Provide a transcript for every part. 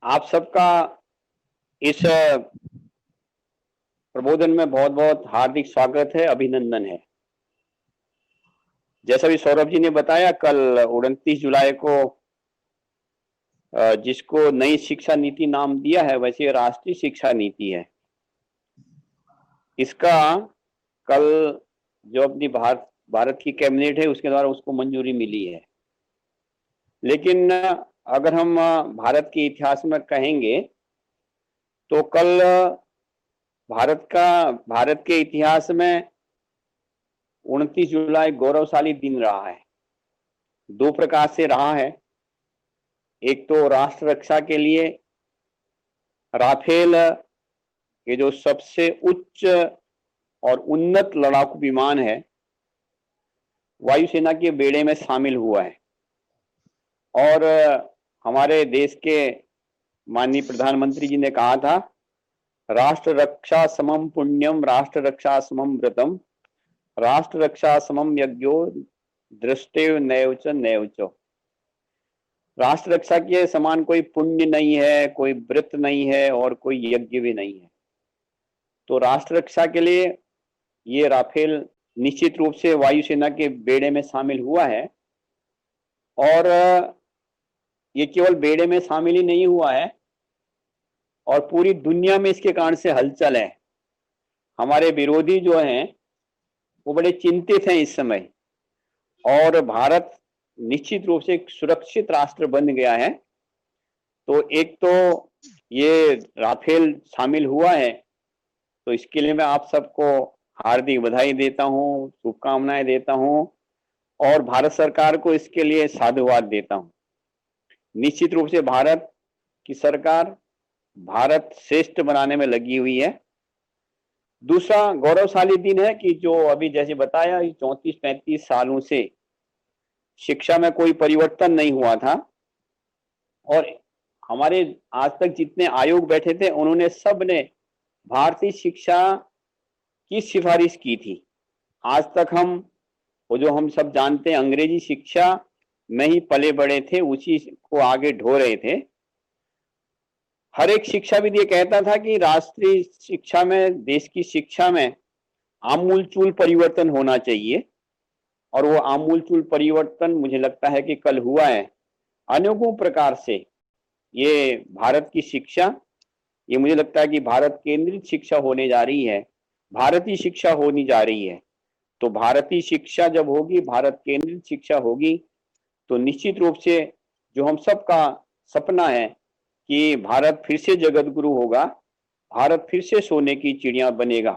आप सबका इस प्रबोधन में बहुत बहुत हार्दिक स्वागत है, अभिनंदन है। जैसा भी सौरभ जी ने बताया, कल 29 जुलाई को जिसको नई शिक्षा नीति नाम दिया है, वैसे राष्ट्रीय शिक्षा नीति है। इसका कल जो अपनी भारत की कैबिनेट है उसके द्वारा उसको मंजूरी मिली है। लेकिन अगर हम भारत के इतिहास में कहेंगे तो कल भारत के इतिहास में 29 जुलाई गौरवशाली दिन रहा है। दो प्रकार से रहा है। एक तो राष्ट्र रक्षा के लिए राफेल, ये जो सबसे उच्च और उन्नत लड़ाकू विमान है, वायुसेना के बेड़े में शामिल हुआ है। और हमारे देश के माननीय प्रधानमंत्री जी ने कहा था, राष्ट्र रक्षा समम पुण्यम, राष्ट्र रक्षा समम व्रतम, राष्ट्र रक्षा समम यज्ञो दृष्टेव नैवच नैवच। राष्ट्र रक्षा के समान कोई पुण्य नहीं है, कोई व्रत नहीं है और कोई यज्ञ भी नहीं है। तो राष्ट्र रक्षा के लिए ये राफेल निश्चित रूप से वायुसेना के बेड़े में शामिल हुआ है। और ये केवल बेड़े में शामिल ही नहीं हुआ है, और पूरी दुनिया में इसके कारण से हलचल है। हमारे विरोधी जो हैं वो बड़े चिंतित हैं इस समय, और भारत निश्चित रूप से एक सुरक्षित राष्ट्र बन गया है। तो एक तो ये राफेल शामिल हुआ है, तो इसके लिए मैं आप सबको हार्दिक बधाई देता हूँ, शुभकामनाएं देता हूँ, और भारत सरकार को इसके लिए साधुवाद देता हूँ। निश्चित रूप से भारत की सरकार भारत श्रेष्ठ बनाने में लगी हुई है। दूसरा गौरवशाली दिन है कि जो अभी जैसे बताया 34-35 सालों से शिक्षा में कोई परिवर्तन नहीं हुआ था, और हमारे आज तक जितने आयोग बैठे थे उन्होंने सब ने भारतीय शिक्षा की सिफारिश की थी। आज तक हम वो जो हम सब जानते हैं अंग्रेजी शिक्षा में ही पले बड़े थे, उसी को आगे ढो रहे थे। हर एक शिक्षाविद ये कहता था कि राष्ट्रीय शिक्षा में, देश की शिक्षा में आमूलचूल परिवर्तन होना चाहिए, और वो आमूलचूल परिवर्तन मुझे लगता है कि कल हुआ है। अनेकों प्रकार से ये भारत की शिक्षा, ये मुझे लगता है कि भारत केंद्रित शिक्षा होने जा रही है, भारतीय शिक्षा होनी जा रही है। तो भारतीय शिक्षा जब होगी, भारत केंद्रित शिक्षा होगी, तो निश्चित रूप से जो हम सबका सपना है कि भारत फिर से जगत गुरु होगा, भारत फिर से सोने की चिड़िया बनेगा।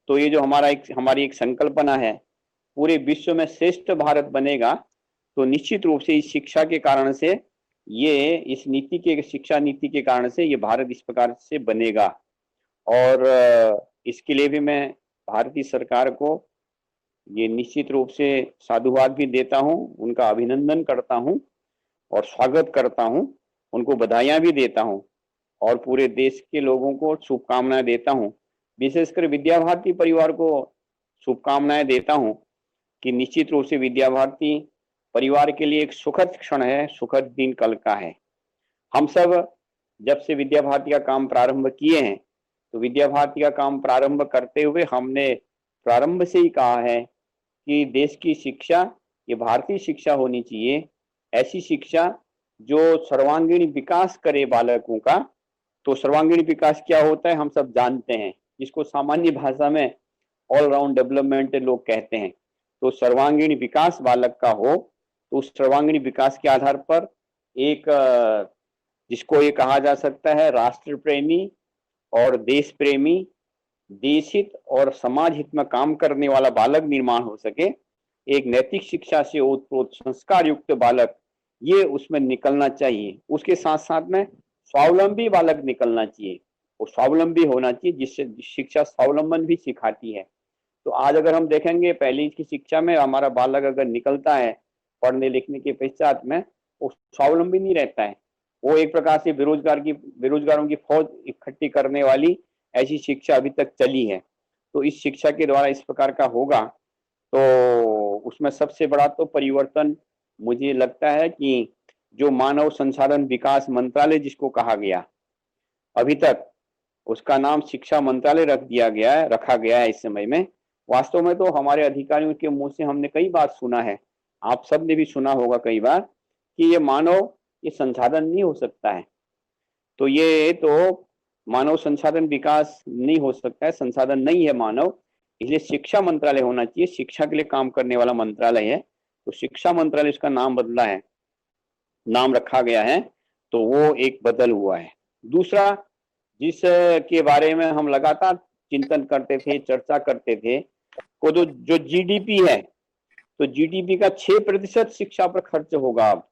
तो ये जो हमारी एक संकल्पना है, पूरे विश्व में श्रेष्ठ भारत बनेगा, तो निश्चित रूप से इस शिक्षा के कारण से, ये इस नीति के, शिक्षा नीति के कारण से ये भारत इस प्रकार से बनेगा। और इसके लिए भी मैं भारतीय सरकार को ये निश्चित रूप से साधुवाद भी देता हूँ, उनका अभिनंदन करता हूँ और स्वागत करता हूँ, उनको बधाइयां भी देता हूँ, और पूरे देश के लोगों को शुभकामनाएं देता हूँ। विशेषकर विद्या भारती परिवार को शुभकामनाएं देता हूँ कि निश्चित रूप से विद्या भारती परिवार के लिए एक सुखद क्षण है, सुखद दिन कल का है। हम सब जब से विद्या भारती का काम प्रारंभ किए हैं, तो विद्या भारती का काम प्रारंभ करते हुए हमने प्रारंभ से ही कहा है कि देश की शिक्षा ये भारतीय शिक्षा होनी चाहिए, ऐसी शिक्षा जो सर्वांगीण विकास करे बालकों का। तो सर्वांगीण विकास क्या होता है हम सब जानते हैं, जिसको सामान्य भाषा में ऑलराउंड डेवलपमेंट लोग कहते हैं। तो सर्वांगीण विकास बालक का हो, तो उस सर्वांगीण विकास के आधार पर एक जिसको ये कहा जा सकता है राष्ट्र प्रेमी और देश प्रेमी, देश हित और समाज हित में काम करने वाला बालक निर्माण हो सके। एक नैतिक शिक्षा से ओतप्रोत संस्कार युक्त बालक ये उसमें निकलना चाहिए। उसके साथ साथ में स्वावलंबी बालक निकलना चाहिए, वो स्वावलंबी होना चाहिए, जिससे शिक्षा स्वावलंबन भी सिखाती है। तो आज अगर हम देखेंगे पहली की शिक्षा में हमारा बालक अगर निकलता है पढ़ने लिखने के पश्चात में, वो स्वावलंबी नहीं रहता है, वो एक प्रकार से बेरोजगारों की फौज इकट्ठी करने वाली ऐसी शिक्षा अभी तक चली है। तो इस शिक्षा के द्वारा इस प्रकार का होगा, तो उसमें सबसे बड़ा तो परिवर्तन मुझे लगता है कि जो मानव संसाधन विकास मंत्रालय जिसको कहा गया, अभी तक उसका नाम शिक्षा मंत्रालय रखा गया है इस समय में। वास्तव में तो हमारे अधिकारियों के मुंह से हमने कई बार सुना है, आप सब ने भी सुना होगा कई बार, कि ये संसाधन नहीं हो सकता है। तो ये तो मानव संसाधन विकास नहीं हो सकता है, संसाधन नहीं है मानव, इसलिए शिक्षा मंत्रालय होना चाहिए। शिक्षा के लिए काम करने वाला मंत्रालय है, तो शिक्षा मंत्रालय इसका नाम बदला है, नाम रखा गया है, तो वो एक बदल हुआ है। दूसरा, जिस के बारे में हम लगातार चिंतन करते थे, चर्चा करते थे, वो जो जीडीपी है, तो जीडीपी का 6% शिक्षा पर खर्च होगा। अब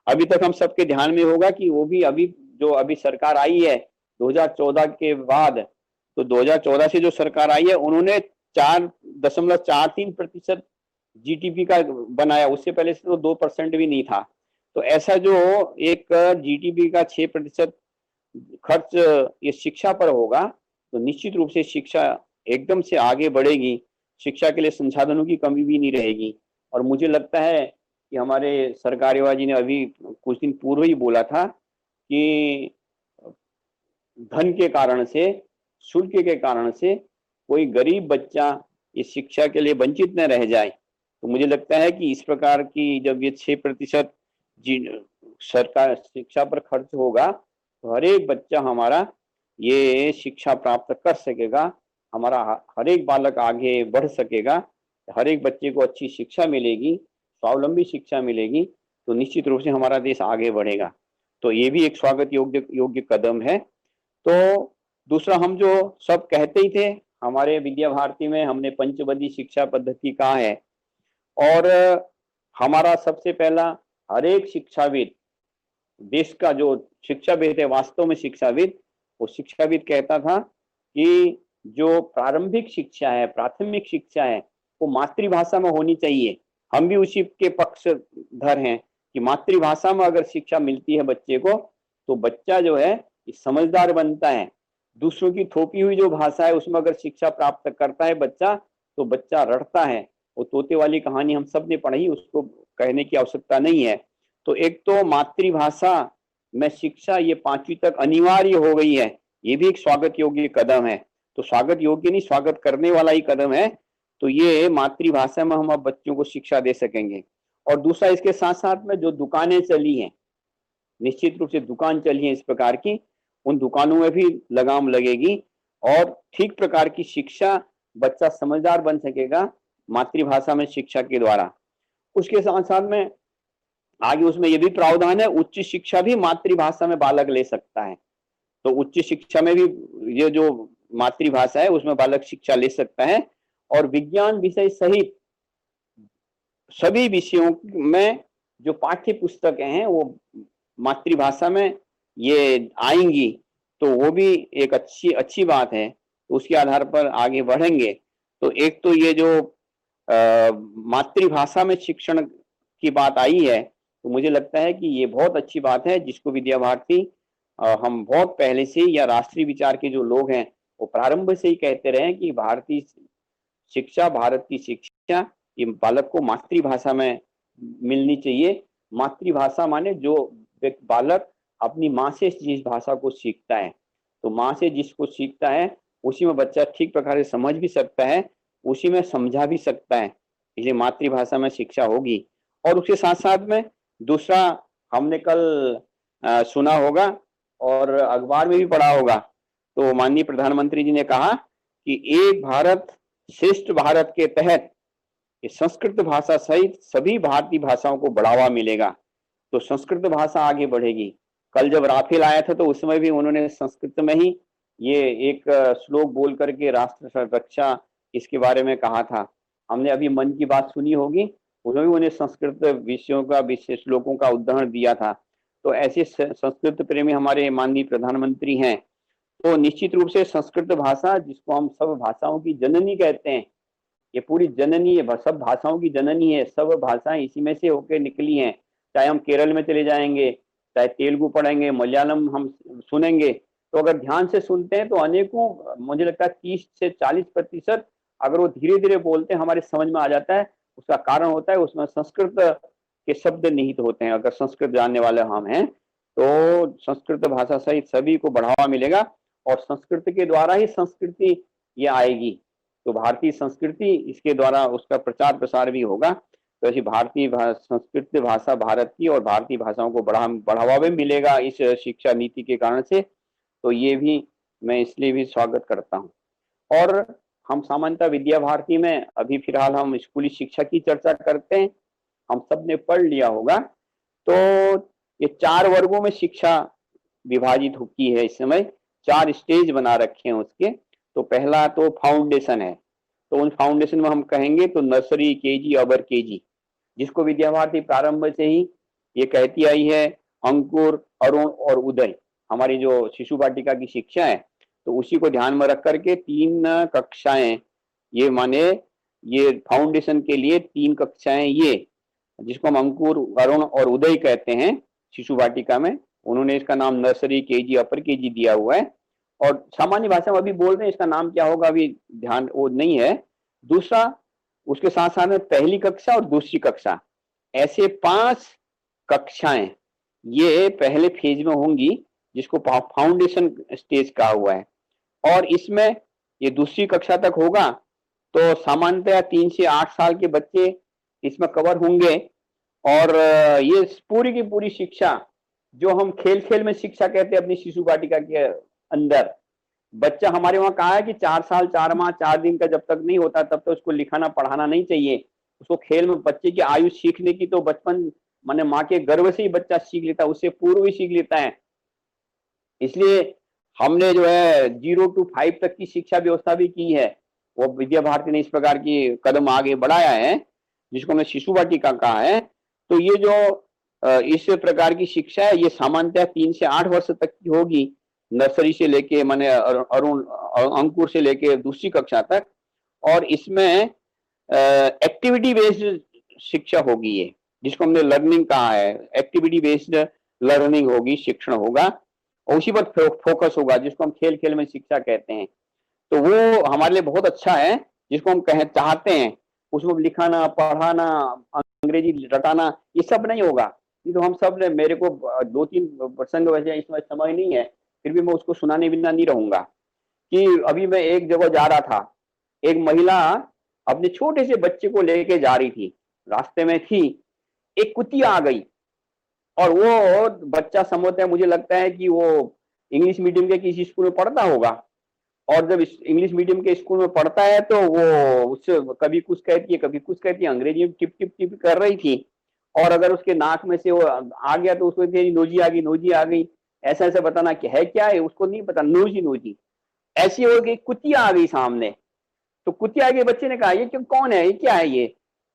अभी तक हम सबके ध्यान में होगा कि वो भी अभी सरकार आई है 2014 के बाद, तो 2014 से जो सरकार आई है उन्होंने 4.43% जीडीपी का बनाया, उससे पहले से तो 2% भी नहीं था। तो ऐसा जो एक जीडीपी का 6% खर्च ये शिक्षा पर होगा, तो निश्चित रूप से शिक्षा एकदम से आगे बढ़ेगी, शिक्षा के लिए संसाधनों की कमी भी नहीं रहेगी। और मुझे लगता है कि हमारे सरकारीवा जी ने अभी कुछ दिन पूर्व ही बोला था कि धन के कारण से, शुल्क के कारण से कोई गरीब बच्चा इस शिक्षा के लिए वंचित न रह जाए। तो मुझे लगता है कि इस प्रकार की जब ये 6% सरकार शिक्षा पर खर्च होगा, तो हर एक बच्चा हमारा ये शिक्षा प्राप्त कर सकेगा, हमारा हर एक बालक आगे बढ़ सकेगा, हर एक बच्चे को अच्छी शिक्षा मिलेगी, स्वावलंबी शिक्षा मिलेगी, तो निश्चित रूप से हमारा देश आगे बढ़ेगा। तो ये भी एक स्वागत योग्य कदम है। तो दूसरा, हम जो सब कहते ही थे, हमारे विद्या भारती में हमने पंचवदी शिक्षा पद्धति कहा है, और हमारा सबसे पहला हर एक शिक्षाविद, देश का जो शिक्षाविद है, वास्तव में शिक्षाविद, वो शिक्षाविद कहता था कि जो प्रारंभिक शिक्षा है, प्राथमिक शिक्षा है, वो मातृभाषा में होनी चाहिए। हम भी उसी के पक्षधर हैं कि मातृभाषा में अगर शिक्षा मिलती है बच्चे को, तो बच्चा जो है समझदार बनता है। दूसरों की थोपी हुई जो भाषा है उसमें अगर शिक्षा प्राप्त करता है बच्चा, तो बच्चा रटता है। वो तोते वाली कहानी हम सब ने पढ़ी, उसको कहने की आवश्यकता नहीं है। तो एक तो मातृभाषा में शिक्षा ये 5वीं तक अनिवार्य हो गई है, ये भी एक स्वागत योग्य कदम है। तो स्वागत योग्य नहीं, स्वागत करने वाला ही कदम है। तो ये मातृभाषा में हम अब बच्चों को शिक्षा दे सकेंगे। और दूसरा, इसके साथ साथ में जो दुकानें चली हैं, निश्चित रूप से दुकान चली है इस प्रकार की, उन दुकानों में भी लगाम लगेगी और ठीक प्रकार की शिक्षा, बच्चा समझदार बन सकेगा मातृभाषा में शिक्षा के द्वारा। उसके साथ साथ में आगे उसमें यह भी प्रावधान है, उच्च शिक्षा भी मातृभाषा में बालक ले सकता है। तो उच्च शिक्षा में भी ये जो मातृभाषा है उसमें बालक शिक्षा ले सकता है, और विज्ञान विषय सहित सभी विषयों में जो पाठ्य पुस्तकें हैं वो मातृभाषा में ये आएंगी, तो वो भी एक अच्छी बात है। तो उसके आधार पर आगे बढ़ेंगे। तो एक तो ये जो मातृभाषा में शिक्षण की बात आई है, तो मुझे लगता है कि ये बहुत अच्छी बात है, जिसको विद्या भारती हम बहुत पहले से, या राष्ट्रीय विचार के जो लोग हैं वो प्रारंभ से ही कहते रहे कि भारतीय शिक्षा, भारत की शिक्षा ये बालक को मातृभाषा में मिलनी चाहिए। मातृभाषा माने जो बालक अपनी माँ से जिस भाषा को सीखता है, तो माँ से जिसको सीखता है उसी में बच्चा ठीक प्रकार से समझ भी सकता है, उसी में समझा भी सकता है, इसलिए मातृभाषा में शिक्षा होगी। और उसके साथ साथ में दूसरा, हमने कल सुना होगा और अखबार में भी पढ़ा होगा, तो माननीय प्रधानमंत्री जी ने कहा कि एक भारत श्रेष्ठ भारत के तहत संस्कृत भाषा सहित सभी भारतीय भाषाओं को बढ़ावा मिलेगा। तो संस्कृत भाषा आगे बढ़ेगी। कल जब राफेल आया था तो उस समय भी उन्होंने संस्कृत में ही ये एक श्लोक बोल करके राष्ट्र रक्षा इसके बारे में कहा था। हमने अभी मन की बात सुनी होगी, उसमें भी उन्हें संस्कृत विषयों का, विशेष श्लोकों का उदाहरण दिया था। तो ऐसे संस्कृत प्रेमी हमारे माननीय प्रधानमंत्री हैं। तो निश्चित रूप से संस्कृत भाषा, जिसको हम सब भाषाओं की जननी कहते हैं, ये पूरी जननी है, सब भाषाओं की जननी है, सब भाषाएं इसी में से होकर निकली हैं। चाहे हम केरल में चले जाएंगे, चाहे तेलुगु पढ़ेंगे, मलयालम हम सुनेंगे, तो अगर ध्यान से सुनते हैं तो अनेकों, मुझे लगता है 30 से 40% अगर वो धीरे धीरे बोलते हैं हमारे समझ में आ जाता है। उसका कारण होता है उसमें संस्कृत के शब्द निहित होते हैं। अगर संस्कृत जानने वाले हम हैं तो संस्कृत भाषा सहित सभी को बढ़ावा मिलेगा और संस्कृत के द्वारा ही संस्कृति ये आएगी। तो भारतीय संस्कृति इसके द्वारा उसका प्रचार प्रसार भी होगा। तो ऐसी भारतीय संस्कृत भाषा भारत की और भारतीय भाषाओं को बढ़ावा भी मिलेगा इस शिक्षा नीति के कारण से। तो ये भी मैं इसलिए भी स्वागत करता हूँ। और हम सामान्यतः विद्या भारती में अभी फिलहाल हम स्कूली शिक्षा की चर्चा करते हैं। हम सब ने पढ़ लिया होगा। तो ये 4 वर्गों में शिक्षा विभाजित की है। इस समय 4 स्टेज बना रखे हैं उसके। तो पहला तो फाउंडेशन है। तो उन फाउंडेशन में हम कहेंगे तो नर्सरी, केजी, अबर केजी, जिसको विद्या भारती प्रारंभ से ही ये कहती आई है अंकुर, अरुण और उदय, हमारी जो शिशु वाटिका की शिक्षा है। तो उसी को ध्यान में रख करके 3 कक्षाएं, ये माने ये फाउंडेशन के लिए 3 कक्षाएं, ये जिसको हम अंकुर, अरुण और उदय कहते हैं शिशु वाटिका में, उन्होंने इसका नाम नर्सरी, केजी, अपर केजी दिया हुआ है। और सामान्य भाषा में अभी बोल रहे हैं, इसका नाम क्या होगा अभी ध्यान वो नहीं है। दूसरा, उसके साथ साथ में पहली कक्षा और दूसरी कक्षा, ऐसे 5 कक्षाएं ये पहले फेज में होंगी, जिसको फाउंडेशन स्टेज कहा हुआ है। और इसमें ये दूसरी कक्षा तक होगा। तो सामान्यतः 3 से 8 साल के बच्चे इसमें कवर होंगे। और ये पूरी की पूरी शिक्षा जो हम खेल खेल में शिक्षा कहते हैं अपनी शिशु वाटिका के अंदर, बच्चा हमारे वहां कहा है कि 4 साल 4 माह 4 दिन का जब तक नहीं होता तब तक उसको लिखाना पढ़ाना नहीं चाहिए। उसको खेल में बच्चे की आयु सीखने की तो बचपन माने माँ के गर्भ से ही बच्चा सीख लेता है, उससे पूर्व ही सीख लेता है। इसलिए हमने जो है 0 to 5 तक की शिक्षा व्यवस्था भी की है। वो विद्या भारती ने इस प्रकार की कदम आगे बढ़ाया है, जिसको हमने शिशु वाटिका कहा है। तो ये जो इस प्रकार की शिक्षा है ये सामान्यतः 3 से 8 वर्ष तक की होगी, नर्सरी से लेके माने अरुण अंकुर से लेके दूसरी कक्षा तक। और इसमें एक्टिविटी बेस्ड शिक्षा होगी, ये जिसको हमने लर्निंग कहा है, एक्टिविटी बेस्ड लर्निंग होगी, शिक्षण होगा, और उसी पर फोकस होगा, जिसको हम खेल खेल में शिक्षा कहते हैं। तो वो हमारे लिए बहुत अच्छा है, जिसको हम चाहते हैं। उसमें लिखाना, पढ़ाना, अंग्रेजी रटाना ये सब नहीं होगा। ये तो हम सब ने, मेरे को 2-3 प्रसंग वैसे इसमें समय नहीं है, फिर भी मैं उसको सुनाने बिना नहीं रहूंगा। कि अभी मैं एक जगह जा रहा था, एक महिला अपने छोटे से बच्चे को लेके जा रही थी, रास्ते में थी, एक कुतिया आ गई। और वो बच्चा संभवतः मुझे लगता है कि वो इंग्लिश मीडियम के किसी स्कूल में पढ़ता होगा। और जब इंग्लिश मीडियम के स्कूल में पढ़ता है तो वो उससे कभी कुछ कहती है, कभी कुछ कहती है, अंग्रेजी में टिप टिप टिप कर रही थी। और अगर उसके नाक में से वो आ गया तो उसको नोजी आ गई, नोजी आ गई, ऐसा ऐसा बताना कि है क्या है, उसको नहीं पता, नोजी नोजी ऐसी हो गई। कुतिया आ गई सामने। तो कुतिया के बच्चे ने कहा ये क्यों, कौन है, ये क्या है ये?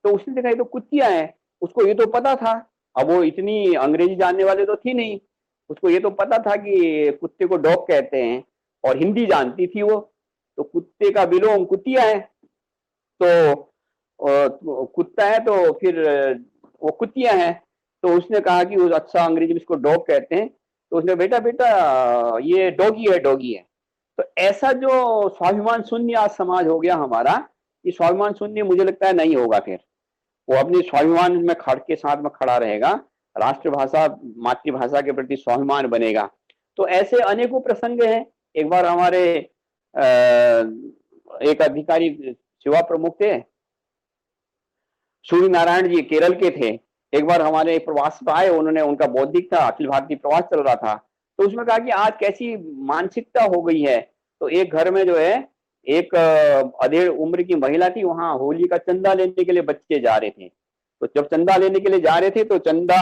तो उसने देखा ये तो कुतिया है। उसको ये तो पता था, अब वो इतनी अंग्रेजी जानने वाले तो थी नहीं, उसको ये तो पता था कि कुत्ते को डॉग कहते हैं, और हिंदी जानती थी वो। तो कुत्ते का विलोम कुतिया है, तो कुत्ता है तो फिर वो कुतिया है। तो उसने कहा कि अच्छा अंग्रेजी में इसको डॉग कहते हैं। तो उसने बेटा बेटा ये डॉगी है, डॉगी है। तो ऐसा जो स्वाभिमान शून्य आज समाज हो गया हमारा, ये स्वाभिमान शून्य मुझे लगता है नहीं होगा। फिर वो अपने स्वाभिमान में के साथ में खड़ा रहेगा, राष्ट्रभाषा मातृभाषा के प्रति स्वाभिमान बनेगा। तो ऐसे अनेकों प्रसंग हैं। एक बार हमारे एक अधिकारी सेवा प्रमुख थे, सूर्य नारायण जी, केरल के थे। एक बार हमारे प्रवास पर आए, उन्होंने, उनका बौद्धिक था, अखिल भारतीय प्रवास चल रहा था, तो उसमें कहा कि आज कैसी मानसिकता हो गई है। तो एक घर में जो है एक अधेड़ उम्र की महिला थी, वहां होली का चंदा लेने के लिए बच्चे जा रहे थे। तो जब चंदा लेने के लिए जा रहे थे तो चंदा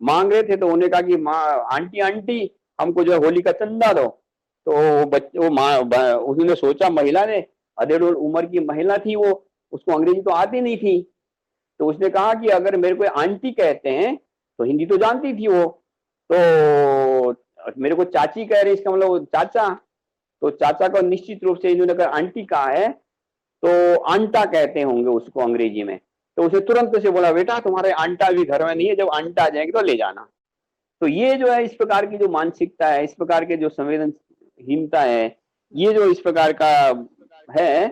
मांग रहे थे, तो उन्होंने कहा कि माँ, आंटी आंटी हमको जो है होली का चंदा दो। तो बच्चे वो माँ, उन्होंने सोचा, महिला ने, अधेड़ उम्र की महिला थी वो, उसको अंग्रेजी तो आती नहीं थी। तो उसने कहा कि अगर मेरे को आंटी कहते हैं, तो हिंदी तो जानती थी वो, तो मेरे को चाची कह रहे, इसका मतलब चाचा। तो चाचा को निश्चित रूप से इन्होंने अगर आंटी कहा है तो आंटा कहते होंगे उसको अंग्रेजी में। तो उसे तुरंत से बोला, बेटा तुम्हारे आंटा भी घर में नहीं है, जब आंटा आ जाएंगे तो ले जाना। तो ये जो है इस प्रकार की जो मानसिकता है, इस प्रकार के जो संवेदनहीनता है, ये जो इस प्रकार का है,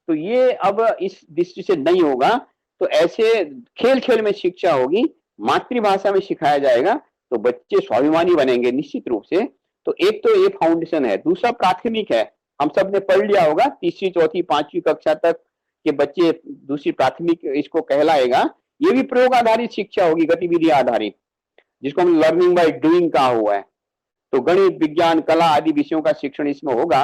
तो ये अब इस दृष्टि से नहीं होगा। तो ऐसे खेल खेल में शिक्षा होगी, मातृभाषा में सिखाया जाएगा तो बच्चे स्वाभिमानी बनेंगे निश्चित रूप से। तो एक तो ये फाउंडेशन है। दूसरा प्राथमिक है, हम सब ने पढ़ लिया होगा, तीसरी चौथी पांचवी कक्षा तक के बच्चे दूसरी प्राथमिक इसको कहलाएगा। ये भी प्रयोग आधारित शिक्षा होगी, गतिविधि आधारित, जिसको हम लर्निंग बाय डूइंग कहा हुआ है। तो गणित, विज्ञान, कला आदि विषयों का शिक्षण इसमें होगा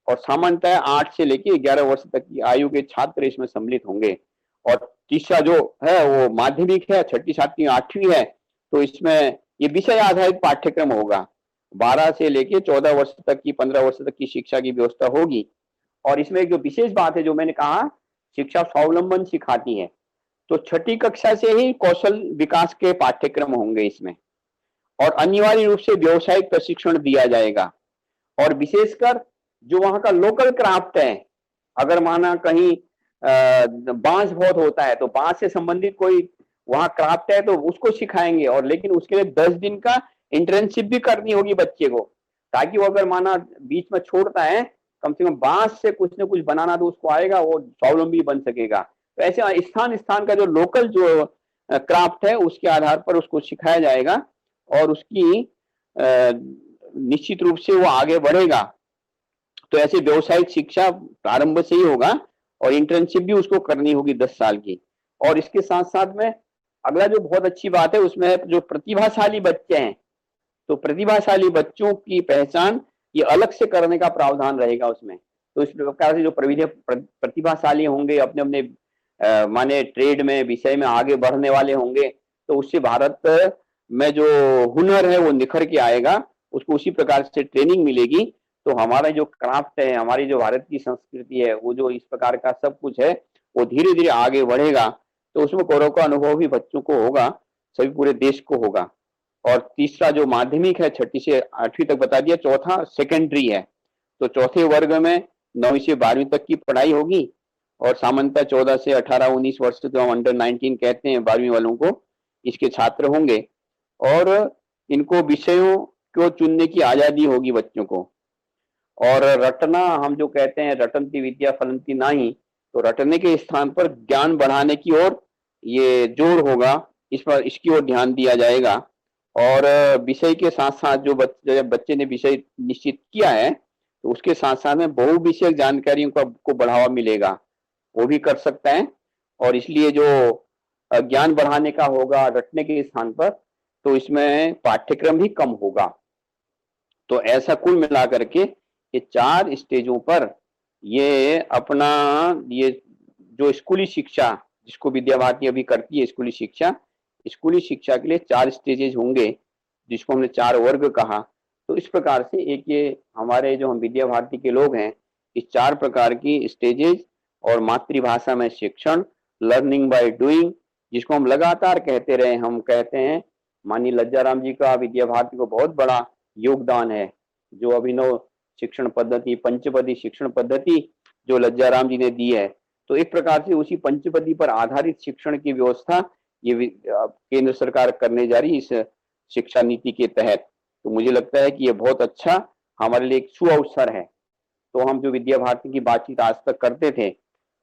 और सामान्यतः 8 से लेकर 11 वर्ष तक की आयु के छात्र इसमें सम्मिलित होंगे। और तीसरा जो है वो माध्यमिक है, छठी सातवीं आठवीं है, तो इसमें ये विषय आधारित पाठ्यक्रम होगा। 12 से लेके 14 वर्ष तक की, 15 वर्ष तक की शिक्षा की व्यवस्था होगी। और इसमें एक जो विशेष बात है, जो मैंने कहा, शिक्षा स्वावलंबन सिखाती है, तो छठी कक्षा से ही कौशल विकास के पाठ्यक्रम होंगे इसमें। और अनिवार्य रूप से व्यवसायिक प्रशिक्षण दिया जाएगा। और विशेषकर जो वहां का लोकल क्राफ्ट है, अगर माना कहीं बांस बहुत होता है तो बांस से संबंधित कोई वहां क्राफ्ट है तो उसको सिखाएंगे। और लेकिन उसके लिए 10 दिन का इंटर्नशिप भी करनी होगी बच्चे को, ताकि वो अगर माना बीच में छोड़ता है, कम से कम बांस से कुछ न कुछ बनाना तो उसको आएगा, वो स्वावलंबी बन सकेगा। तो ऐसे स्थान स्थान का जो लोकल जो क्राफ्ट है उसके आधार पर उसको सिखाया जाएगा और उसकी निश्चित रूप से वो आगे बढ़ेगा। तो ऐसे व्यवसायिक शिक्षा प्रारंभ से ही होगा और इंटर्नशिप भी उसको करनी होगी 10 साल की। और इसके साथ साथ में अगला जो बहुत अच्छी बात है उसमें है जो प्रतिभाशाली बच्चे हैं, तो प्रतिभाशाली बच्चों की पहचान ये अलग से करने का प्रावधान रहेगा उसमें। तो इस प्रकार से जो प्रतिभाशाली होंगे, अपने अपने माने ट्रेड में, विषय में आगे बढ़ने वाले होंगे, तो उससे भारत में जो हुनर है वो निखर के आएगा, उसको उसी प्रकार से ट्रेनिंग मिलेगी। तो हमारा जो क्राफ्ट है, हमारी जो भारत की संस्कृति है, वो जो इस प्रकार का सब कुछ है, वो धीरे धीरे आगे बढ़ेगा। तो उसमें गौरव का अनुभव भी बच्चों को होगा, सभी पूरे देश को होगा। और तीसरा जो माध्यमिक है, छठी से आठवीं तक बता दिया। चौथा सेकेंडरी है, तो चौथे वर्ग में 9वीं से 12वीं तक की पढ़ाई होगी। और सामान्यतः 14 से 18-19 वर्ष जो हम अंडर 19 कहते हैं 12वीं वालों को, इसके छात्र होंगे। और इनको विषयों को चुनने की आजादी होगी बच्चों को। और रटना, हम जो कहते हैं रटंती विद्या फलंती नाही, तो रटने के स्थान पर ज्ञान बढ़ाने की ओर ये जोर होगा, इस पर इसकी ओर ध्यान दिया जाएगा। और विषय के साथ साथ जो बच्चे ने विषय निश्चित किया है, तो उसके साथ साथ में बहु विषयक जानकारियों को बढ़ावा मिलेगा, वो भी कर सकता है। और इसलिए जो ज्ञान बढ़ाने का होगा रटने के स्थान पर, तो इसमें पाठ्यक्रम भी कम होगा। तो ऐसा कुल मिलाकर के ये 4 स्टेजों पर ये अपना ये जो स्कूली शिक्षा, जिसको विद्या भारती अभी करती है स्कूली शिक्षा के लिए 4 स्टेजेस होंगे, जिसको हमने 4 वर्ग कहा। तो इस प्रकार से एक ये हमारे जो हम विद्या भारती के लोग हैं, इस 4 प्रकार की स्टेजेस और मातृभाषा में शिक्षण, लर्निंग बाय डूइंग, जिसको हम लगातार कहते रहे, हम कहते हैं माननीय लज्जाराम जी का विद्या भारती को बहुत बड़ा योगदान है। जो अभिनव शिक्षण पद्धति, पंचपदी शिक्षण पद्धति जो लज्जाराम जी ने दी है, तो एक प्रकार से उसी पंचपदी पर आधारित शिक्षण की व्यवस्था ये केंद्र सरकार करने जा रही इस शिक्षा नीति के तहत। तो मुझे लगता है कि ये बहुत अच्छा हमारे लिए एक सुअवसर है। तो हम जो विद्या भारती की बातचीत आज तक करते थे,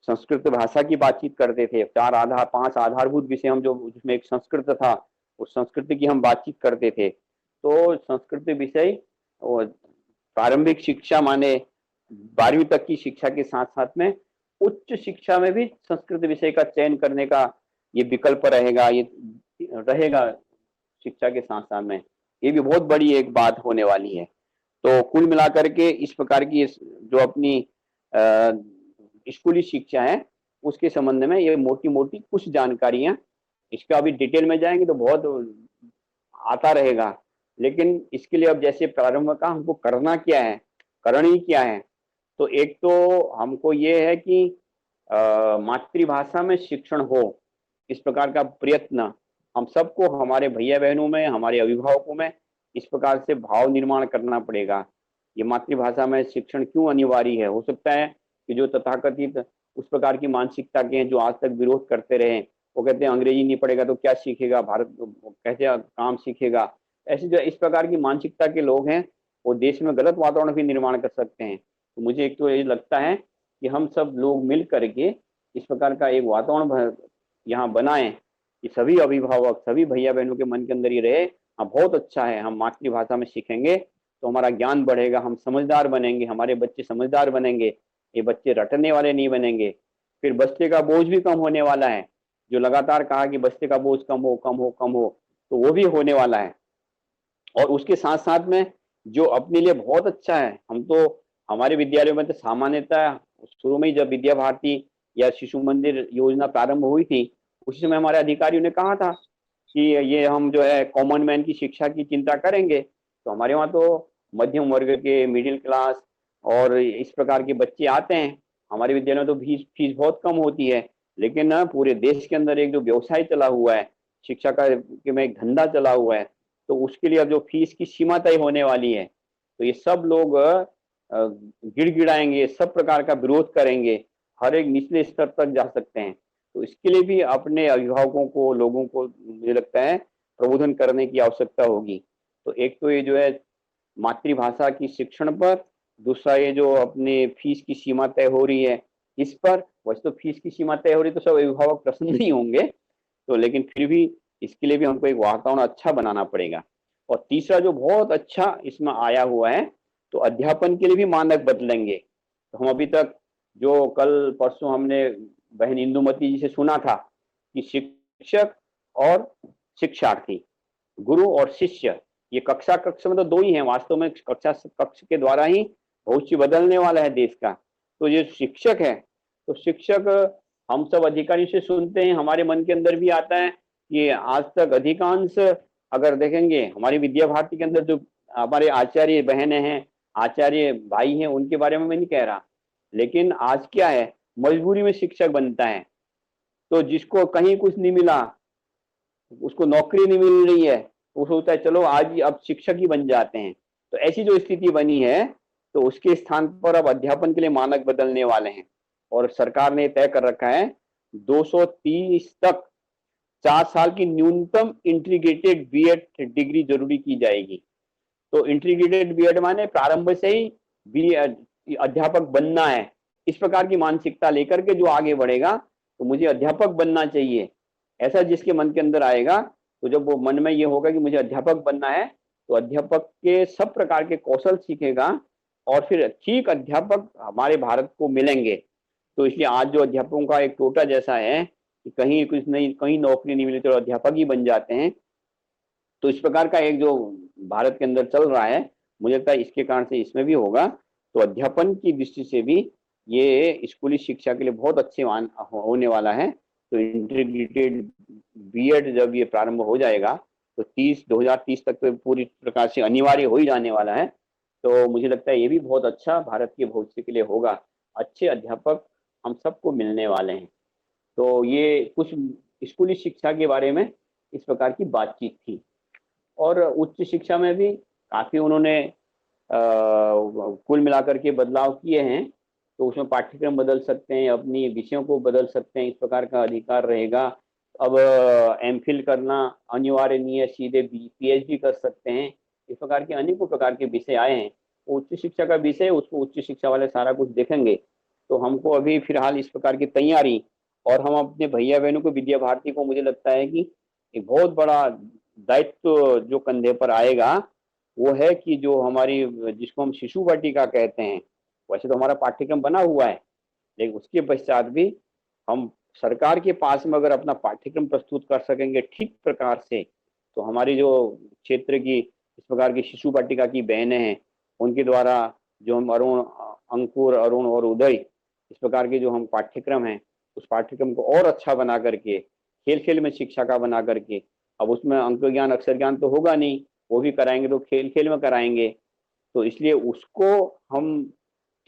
संस्कृत भाषा की बातचीत करते थे, 5 आधारभूत विषय हम जो, जिसमें एक संस्कृत था, उस संस्कृत की हम बातचीत करते थे। तो संस्कृत विषय और प्रारंभिक शिक्षा माने 12वीं तक की शिक्षा के साथ साथ में उच्च शिक्षा में भी संस्कृत विषय का चयन करने का ये विकल्प रहेगा, ये रहेगा शिक्षा के साथ साथ में। ये भी बहुत बड़ी एक बात होने वाली है। तो कुल मिलाकर के इस प्रकार की जो अपनी स्कूली शिक्षा है उसके संबंध में ये मोटी मोटी कुछ जानकारियां, इसका अभी डिटेल में जाएंगे तो बहुत आता रहेगा, लेकिन इसके लिए अब जैसे प्रारंभ का हमको करना क्या है, करनी क्या है। तो एक तो हमको ये है कि मातृभाषा में शिक्षण हो, इस प्रकार का प्रयत्न हम सबको, हमारे भैया बहनों में, हमारे अभिभावकों में इस प्रकार से भाव निर्माण करना पड़ेगा। ये मातृभाषा में शिक्षण क्यों अनिवार्य है। हो सकता है कि जो तथाकथित उस प्रकार की मानसिकता के हैं जो आज तक विरोध करते रहे, वो कहते हैं अंग्रेजी नहीं पढ़ेगा तो क्या सीखेगा, भारत कैसे काम सीखेगा। ऐसे जो इस प्रकार की मानसिकता के लोग हैं वो देश में गलत वातावरण भी निर्माण कर सकते हैं। तो मुझे एक तो ये लगता है कि हम सब लोग मिल करके इस प्रकार का एक वातावरण यहाँ बनाएं कि सभी अभिभावक, सभी भैया बहनों के मन के अंदर ये रहे, हाँ बहुत अच्छा है, हम मातृभाषा में सीखेंगे तो हमारा ज्ञान बढ़ेगा, हम समझदार बनेंगे, हमारे बच्चे समझदार बनेंगे, ये बच्चे रटने वाले नहीं बनेंगे। फिर बस्ते का बोझ भी कम होने वाला है, जो लगातार कहा कि बस्ते का बोझ कम हो कम हो कम हो, तो वो भी होने वाला है। और उसके साथ साथ में जो अपने लिए बहुत अच्छा है, हम तो हमारे विद्यालयों में तो सामान्यतः शुरू में ही जब विद्या भारती या शिशु मंदिर योजना प्रारंभ हुई थी, उसी समय हमारे अधिकारियों ने कहा था कि ये हम जो है कॉमन मैन की शिक्षा की चिंता करेंगे। तो हमारे वहाँ तो मध्यम वर्ग के, मिडिल क्लास और इस प्रकार के बच्चे आते हैं। हमारे विद्यालय में तो फीस फीस बहुत कम होती है, लेकिन ना पूरे देश के अंदर एक जो व्यवसाय चला हुआ है, शिक्षा का में एक धंधा चला हुआ है, तो उसके लिए अब जो फीस की सीमा तय होने वाली है, तो ये सब लोग गिड़गिड़ाएंगे, सब प्रकार का विरोध करेंगे, हर एक निचले स्तर तक जा सकते हैं। तो इसके लिए भी अपने अभिभावकों को, लोगों को मुझे लगता है प्रबोधन करने की आवश्यकता होगी। तो एक तो ये जो है मातृभाषा की शिक्षण पर, दूसरा ये जो अपने फीस की सीमा तय हो रही है इस पर। वैसे तो फीस की सीमा तय हो रही तो सब अभिभावक प्रसन्न नहीं होंगे, तो लेकिन फिर भी इसके लिए भी हमको एक वातावरण अच्छा बनाना पड़ेगा। और तीसरा जो बहुत अच्छा इसमें आया हुआ है, तो अध्यापन के लिए भी मानक बदलेंगे। तो हम अभी तक जो कल परसों हमने बहन इंदुमती जी से सुना था कि शिक्षक और शिक्षार्थी, गुरु और शिष्य, ये कक्षा कक्ष में तो दो ही हैं, वास्तव में कक्षा कक्ष के द्वारा ही भविष्य बदलने वाला है देश का। तो ये शिक्षक है, तो शिक्षक हम सब अधिकारी से सुनते हैं, हमारे मन के अंदर भी आता है कि आज तक अधिकांश अगर देखेंगे हमारी विद्या भारती के अंदर जो हमारे आचार्य बहनें हैं, आचार्य भाई हैं, उनके बारे में मैं नहीं कह रहा, लेकिन आज क्या है, मजबूरी में शिक्षक बनता है। तो जिसको कहीं कुछ नहीं मिला, उसको नौकरी नहीं मिल रही है, वो सोचता है चलो आज ही अब शिक्षक ही बन जाते हैं। तो ऐसी जो स्थिति बनी है, तो उसके स्थान पर अब अध्यापन के लिए मानक बदलने वाले हैं। और सरकार ने तय कर रखा है 230 तक 4 साल की न्यूनतम इंटीग्रेटेड बीएड डिग्री जरूरी की जाएगी। तो इंटीग्रेटेड बीएड माने प्रारंभ से ही बी अध्यापक बनना है, इस प्रकार की मानसिकता लेकर के जो आगे बढ़ेगा, तो मुझे अध्यापक बनना चाहिए, ऐसा जिसके मन के अंदर आएगा, तो जब वो मन में ये होगा कि मुझे अध्यापक बनना है, तो अध्यापक के सब प्रकार के कौशल सीखेगा और फिर ठीक अध्यापक हमारे भारत को मिलेंगे। तो इसलिए आज जो अध्यापकों का एक टोटा जैसा है कि कहीं कुछ नहीं, कहीं नौकरी नहीं मिली तो अध्यापक ही बन जाते हैं, तो इस प्रकार का एक जो भारत के अंदर चल रहा है, मुझे लगता है इसके कारण से इसमें भी होगा। तो अध्यापन की दृष्टि से भी ये स्कूली शिक्षा के लिए बहुत अच्छे होने वाला है। तो इंटीग्रेटेड बीएड जब ये प्रारंभ हो जाएगा, तो 2030 तक तो पूरी प्रकार से अनिवार्य हो ही जाने वाला है। तो मुझे लगता है ये भी बहुत अच्छा भारत के भविष्य के लिए होगा, अच्छे अध्यापक हम सबको मिलने वाले हैं। तो ये कुछ स्कूली शिक्षा के बारे में इस प्रकार की बातचीत थी। और उच्च शिक्षा में भी काफी उन्होंने कुल मिलाकर के बदलाव किए हैं। तो उसमें पाठ्यक्रम बदल सकते हैं, अपनी विषयों को बदल सकते हैं, इस प्रकार का अधिकार रहेगा। अब एमफिल करना अनिवार्य नहीं है, सीधे पीएचडी कर सकते हैं, इस प्रकार के अनेकों प्रकार के विषय आए हैं। उच्च शिक्षा का विषय, उसको उच्च शिक्षा वाले सारा कुछ देखेंगे। तो हमको अभी फिलहाल इस प्रकार की तैयारी, और हम अपने भैया बहनों को, विद्या भारती को, मुझे लगता है कि एक बहुत बड़ा दायित्व जो कंधे पर आएगा, वो है कि जो हमारी, जिसको हम शिशु वाटिका कहते हैं, वैसे तो हमारा पाठ्यक्रम बना हुआ है, लेकिन उसके पश्चात भी हम सरकार के पास में अगर अपना पाठ्यक्रम प्रस्तुत कर सकेंगे ठीक प्रकार से, तो हमारी जो क्षेत्र की इस प्रकार की शिशु वाटिका की बहनें हैं, उनके द्वारा जो हम अंकुर, अरुण और उदय, इस प्रकार के जो हम पाठ्यक्रम हैं, उस पाठ्यक्रम को और अच्छा बना करके, खेल खेल में शिक्षा का बना करके, अब उसमें अंक ज्ञान अक्षर ज्ञान तो होगा नहीं, वो भी कराएंगे तो खेल खेल में कराएंगे, तो इसलिए उसको हम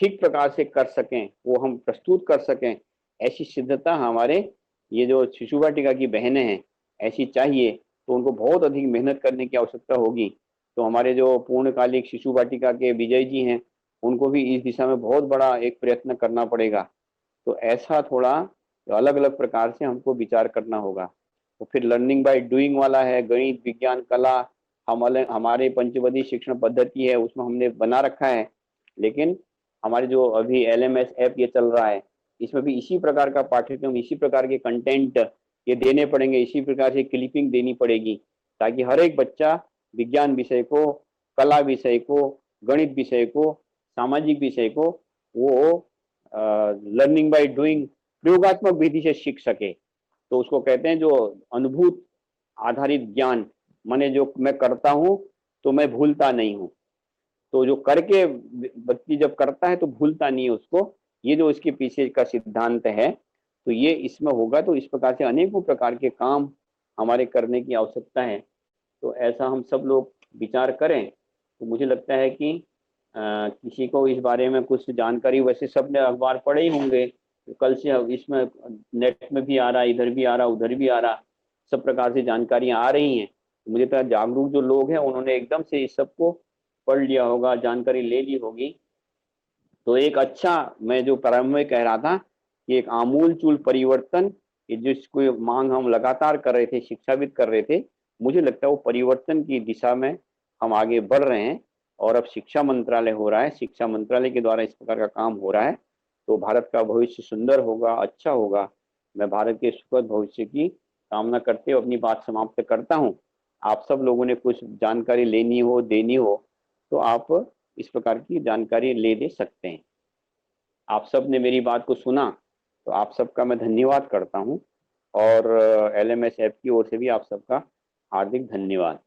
ठीक प्रकार से कर सकें, वो हम प्रस्तुत कर सकें, ऐसी सिद्धता हमारे ये जो शिशु वाटिका की बहनें हैं ऐसी चाहिए। तो उनको बहुत अधिक मेहनत करने की आवश्यकता होगी। तो हमारे जो पूर्णकालिक शिशु वाटिका के विजय जी हैं, उनको भी इस दिशा में बहुत बड़ा एक प्रयत्न करना पड़ेगा। तो ऐसा थोड़ा अलग अलग प्रकार से हमको विचार करना होगा। तो फिर लर्निंग बाय डूइंग वाला है, गणित, विज्ञान, कला, हमारे पंचवदी शिक्षण पद्धति है, उसमें हमने बना रखा है। लेकिन हमारे जो अभी LMS ऐप ये चल रहा है, इसमें भी इसी प्रकार का पाठ्यक्रम, इसी प्रकार के कंटेंट ये देने पड़ेंगे, इसी प्रकार से क्लिपिंग देनी पड़ेगी, ताकि हर एक बच्चा विज्ञान विषय को, कला विषय को, गणित विषय को, सामाजिक विषय को वो लर्निंग बाय डूइंग, प्रयोगात्मक विधि से सीख सके। तो उसको कहते हैं जो अनुभूत आधारित ज्ञान, माने जो मैं करता हूँ तो मैं भूलता नहीं हूँ। तो जो करके व्यक्ति जब करता है तो भूलता नहीं है उसको, ये जो इसके पीछे का सिद्धांत है, तो ये इसमें होगा। तो इस प्रकार से अनेकों प्रकार के काम हमारे करने की आवश्यकता है। तो ऐसा हम सब लोग विचार करें तो मुझे लगता है कि किसी को इस बारे में कुछ जानकारी, वैसे सबने अखबार पढ़े ही होंगे, तो कल से इसमें नेट में भी आ रहा, इधर भी आ रहा, उधर भी आ रहा, सब प्रकार से जानकारियां आ रही हैं। तो मुझे लगता है जागरूक जो लोग हैं उन्होंने एकदम से इस सबको पढ़ लिया होगा, जानकारी ले ली होगी। तो एक अच्छा, मैं जो प्रारंभ में कह रहा था कि एक आमूल चूल परिवर्तन, जिसको मांग हम लगातार कर रहे थे, शिक्षाविद कर रहे थे, मुझे लगता है वो परिवर्तन की दिशा में हम आगे बढ़ रहे हैं। और अब शिक्षा मंत्रालय हो रहा है, शिक्षा मंत्रालय के द्वारा इस प्रकार का काम हो रहा है, तो भारत का भविष्य सुंदर होगा, अच्छा होगा। मैं भारत के सुखद भविष्य की कामना करते हुए अपनी बात समाप्त करता हूँ। आप सब लोगों ने कुछ जानकारी लेनी हो, देनी हो, तो आप इस प्रकार की जानकारी ले दे सकते हैं। आप सब ने मेरी बात को सुना, तो आप सबका मैं धन्यवाद करता हूँ। और LMS ऐप की ओर से भी आप सबका हार्दिक धन्यवाद।